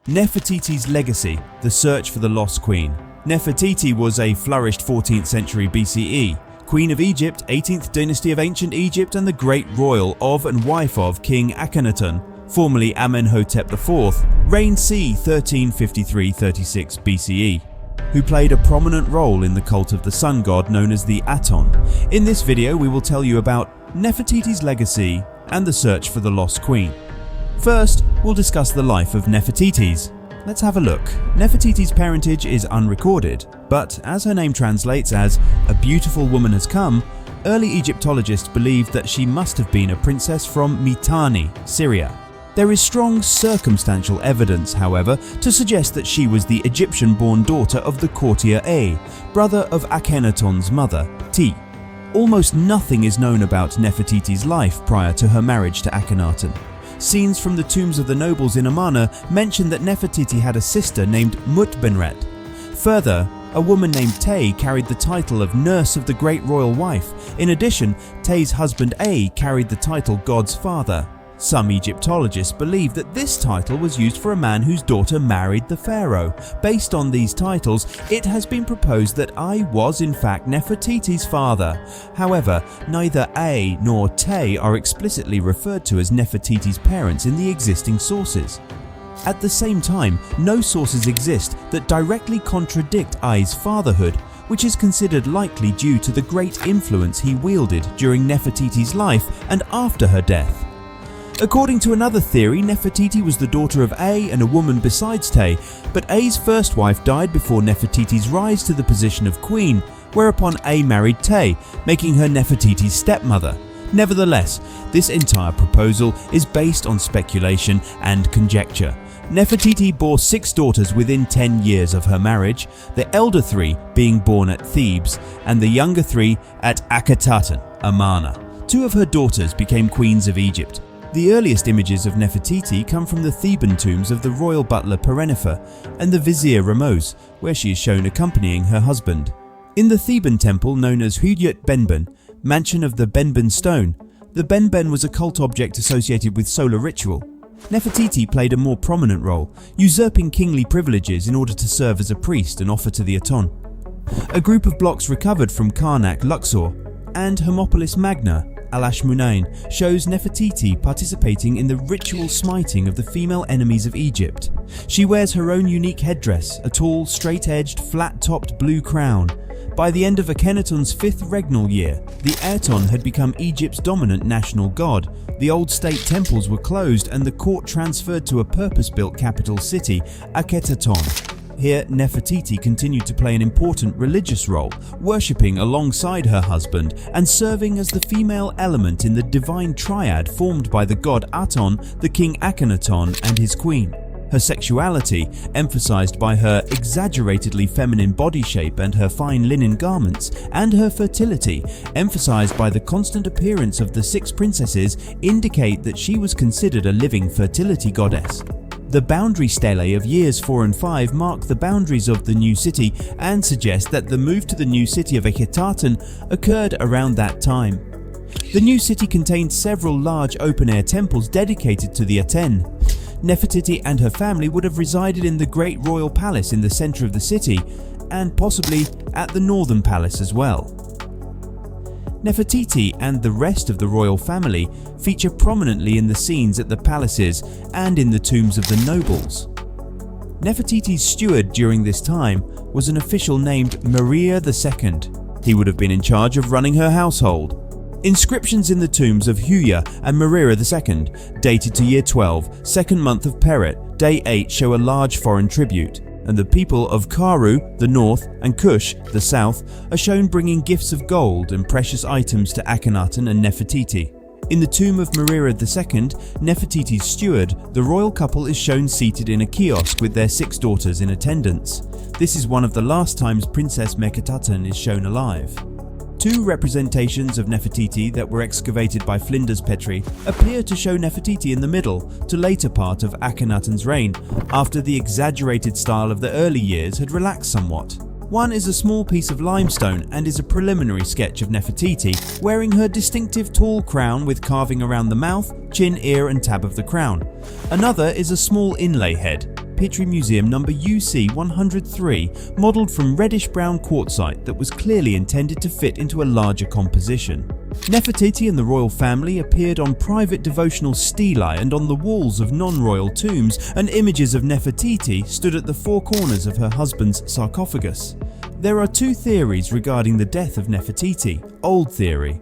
Nefertiti's legacy, the search for the lost queen. Nefertiti was a flourished 14th century BCE, Queen of Egypt, 18th dynasty of ancient Egypt and the great royal of and wife of King Akhenaten, formerly Amenhotep IV, reigned c. 1353-36 BCE, who played a prominent role in the cult of the sun god known as the Aton. In this video we will tell you about Nefertiti's legacy and the search for the lost queen. First, we'll discuss the life of Nefertiti's. Let's have a look. Nefertiti's parentage is unrecorded, but as her name translates as "a beautiful woman has come," early Egyptologists believed that she must have been a princess from Mitanni, Syria. There is strong circumstantial evidence, however, to suggest that she was the Egyptian-born daughter of the courtier A, brother of Akhenaton's mother, Ti. Almost nothing is known about Nefertiti's life prior to her marriage to Akhenaten. Scenes from the tombs of the nobles in Amarna mention that Nefertiti had a sister named Mutbenret. Further, a woman named Tay carried the title of Nurse of the Great Royal Wife. In addition, Tay's husband A carried the title God's Father. Some Egyptologists believe that this title was used for a man whose daughter married the pharaoh. Based on these titles, it has been proposed that I was in fact Nefertiti's father. However, neither A nor Tay are explicitly referred to as Nefertiti's parents in the existing sources. At the same time, no sources exist that directly contradict I's fatherhood, which is considered likely due to the great influence he wielded during Nefertiti's life and after her death. According to another theory, Nefertiti was the daughter of A and a woman besides Tay, but A's first wife died before Nefertiti's rise to the position of queen, whereupon A married Tay, making her Nefertiti's stepmother. Nevertheless, this entire proposal is based on speculation and conjecture. Nefertiti bore 6 daughters within 10 years of her marriage, the elder 3 being born at Thebes and the younger 3 at Akhetaten, Amarna. 2 of her daughters became queens of Egypt. The earliest images of Nefertiti come from the Theban tombs of the royal butler Perennifer and the vizier Ramos, where she is shown accompanying her husband. In the Theban temple known as Hudyat Benben, mansion of the Benben stone, the Benben was a cult object associated with solar ritual. Nefertiti played a more prominent role, usurping kingly privileges in order to serve as a priest and offer to the Aton. A group of blocks recovered from Karnak, Luxor, and Hermopolis Magna, Al-Ashmunain, shows Nefertiti participating in the ritual smiting of the female enemies of Egypt. She wears her own unique headdress, a tall, straight-edged, flat-topped blue crown. By the end of Akhenaton's 5th regnal year, the Aton had become Egypt's dominant national god. The old state temples were closed and the court transferred to a purpose-built capital city, Akhetaton. Here, Nefertiti continued to play an important religious role, worshipping alongside her husband and serving as the female element in the divine triad formed by the god Aton, the king Akhenaton, and his queen. Her sexuality, emphasized by her exaggeratedly feminine body shape and her fine linen garments, and her fertility, emphasized by the constant appearance of the 6 princesses, indicate that she was considered a living fertility goddess. The boundary stelae of years 4 and 5 mark the boundaries of the new city and suggest that the move to the new city of Akhetaten occurred around that time. The new city contained several large open-air temples dedicated to the Aten. Nefertiti and her family would have resided in the Great Royal Palace in the center of the city, and possibly at the Northern Palace as well. Nefertiti and the rest of the royal family feature prominently in the scenes at the palaces and in the tombs of the nobles. Nefertiti's steward during this time was an official named Maria II. He would have been in charge of running her household. Inscriptions in the tombs of Huya and Maria II, dated to year 12, 2nd month of Peret, day 8, show a large foreign tribute, and the people of Karu, the north, and Kush, the south, are shown bringing gifts of gold and precious items to Akhenaten and Nefertiti. In the tomb of Maria II, Nefertiti's steward, the royal couple is shown seated in a kiosk with their 6 daughters in attendance. This is one of the last times Princess Mekhetaten is shown alive. 2 representations of Nefertiti that were excavated by Flinders Petrie appear to show Nefertiti in the middle to later part of Akhenaten's reign, after the exaggerated style of the early years had relaxed somewhat. One is a small piece of limestone and is a preliminary sketch of Nefertiti wearing her distinctive tall crown with carving around the mouth, chin, ear and tab of the crown. Another is a small inlay head, Petrie Museum number UC103, modelled from reddish-brown quartzite that was clearly intended to fit into a larger composition. Nefertiti and the royal family appeared on private devotional stelae and on the walls of non-royal tombs, and images of Nefertiti stood at the four corners of her husband's sarcophagus. There are two theories regarding the death of Nefertiti. Old theory.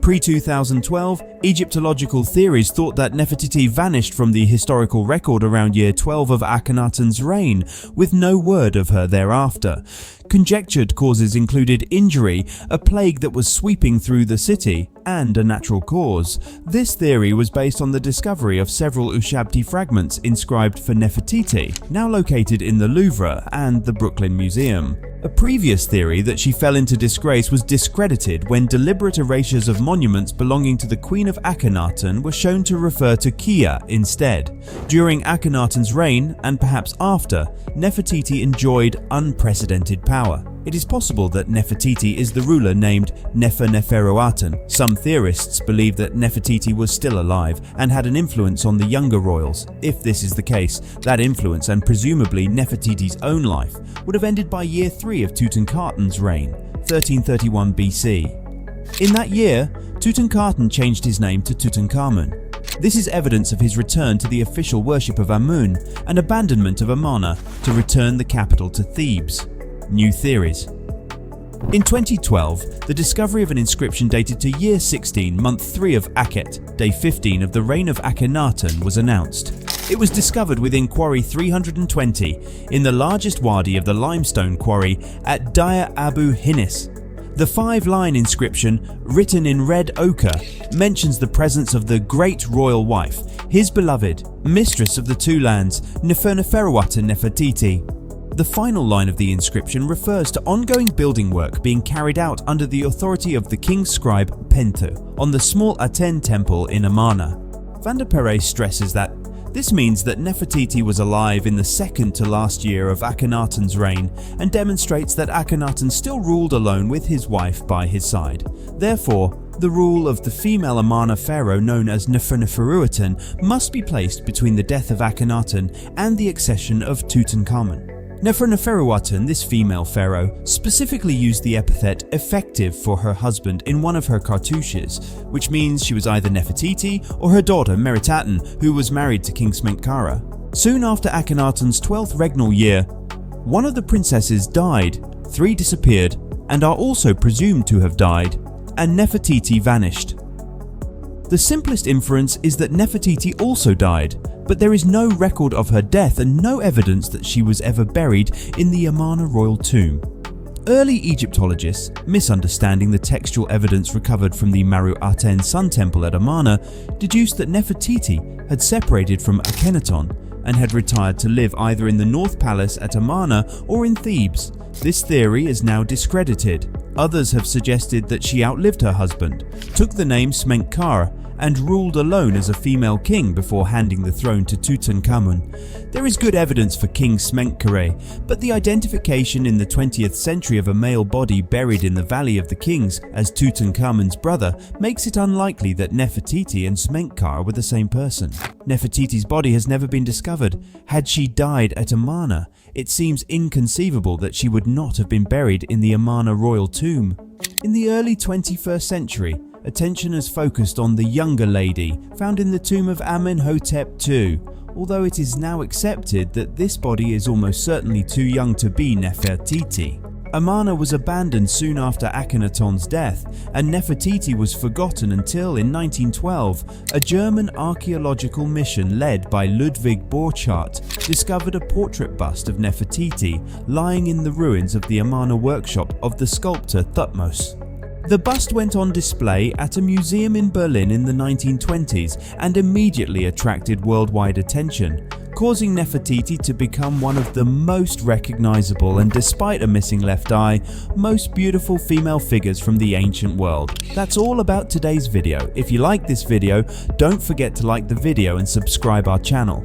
Pre-2012, Egyptological theories thought that Nefertiti vanished from the historical record around year 12 of Akhenaten's reign, with no word of her thereafter. Conjectured causes included injury, a plague that was sweeping through the city, and a natural cause. This theory was based on the discovery of several Ushabti fragments inscribed for Nefertiti, now located in the Louvre and the Brooklyn Museum. A previous theory that she fell into disgrace was discredited when deliberate erasures of monuments belonging to the Queen of Akhenaten were shown to refer to Kia instead. During Akhenaten's reign, and perhaps after, Nefertiti enjoyed unprecedented power. It is possible that Nefertiti is the ruler named Neferuaten. Some theorists believe that Nefertiti was still alive and had an influence on the younger royals. If this is the case, that influence, and presumably Nefertiti's own life, would have ended by year 3 of Tutankhaten's reign, 1331 BC. In that year, Tutankhaten changed his name to Tutankhamun. This is evidence of his return to the official worship of Amun and abandonment of Amarna to return the capital to Thebes. New theories. In 2012, the discovery of an inscription dated to year 16, month 3 of Akhet, day 15 of the reign of Akhenaten was announced. It was discovered within Quarry 320 in the largest wadi of the limestone quarry at Deir Abu Hinis. The 5-line inscription, written in red ochre, mentions the presence of the great royal wife, his beloved, mistress of the two lands, Neferuaten Nefertiti. The final line of the inscription refers to ongoing building work being carried out under the authority of the king's scribe Pentu on the small Aten temple in Amarna. Van der Perre stresses that this means that Nefertiti was alive in the second to last year of Akhenaten's reign, and demonstrates that Akhenaten still ruled alone with his wife by his side. Therefore, the rule of the female Amarna pharaoh known as Neferuaten must be placed between the death of Akhenaten and the accession of Tutankhamun. Neferuaten, this female pharaoh, specifically used the epithet effective for her husband in one of her cartouches, which means she was either Nefertiti or her daughter Meritaten, who was married to King Smenkhkare. Soon after Akhenaten's 12th regnal year, one of the princesses died, 3 disappeared and are also presumed to have died, and Nefertiti vanished. The simplest inference is that Nefertiti also died, but there is no record of her death and no evidence that she was ever buried in the Amarna royal tomb. Early Egyptologists, misunderstanding the textual evidence recovered from the Maru Aten Sun Temple at Amarna, deduced that Nefertiti had separated from Akhenaton and had retired to live either in the North Palace at Amarna or in Thebes. This theory is now discredited. Others have suggested that she outlived her husband, took the name Smenkhkare, and ruled alone as a female king before handing the throne to Tutankhamun. There is good evidence for King Smenkhkare, but the identification in the 20th century of a male body buried in the Valley of the Kings as Tutankhamun's brother makes it unlikely that Nefertiti and Smenkhkare were the same person. Nefertiti's body has never been discovered. Had she died at Amarna, it seems inconceivable that she would not have been buried in the Amarna royal tomb. In the early 21st century, attention has focused on the younger lady found in the tomb of Amenhotep II, although it is now accepted that this body is almost certainly too young to be Nefertiti. Amarna was abandoned soon after Akhenaton's death, and Nefertiti was forgotten until in 1912, a German archaeological mission led by Ludwig Borchardt discovered a portrait bust of Nefertiti lying in the ruins of the Amarna workshop of the sculptor Thutmose. The bust went on display at a museum in Berlin in the 1920s and immediately attracted worldwide attention, causing Nefertiti to become one of the most recognizable and, despite a missing left eye, most beautiful female figures from the ancient world. That's all about today's video. If you like this video, don't forget to like the video and subscribe our channel.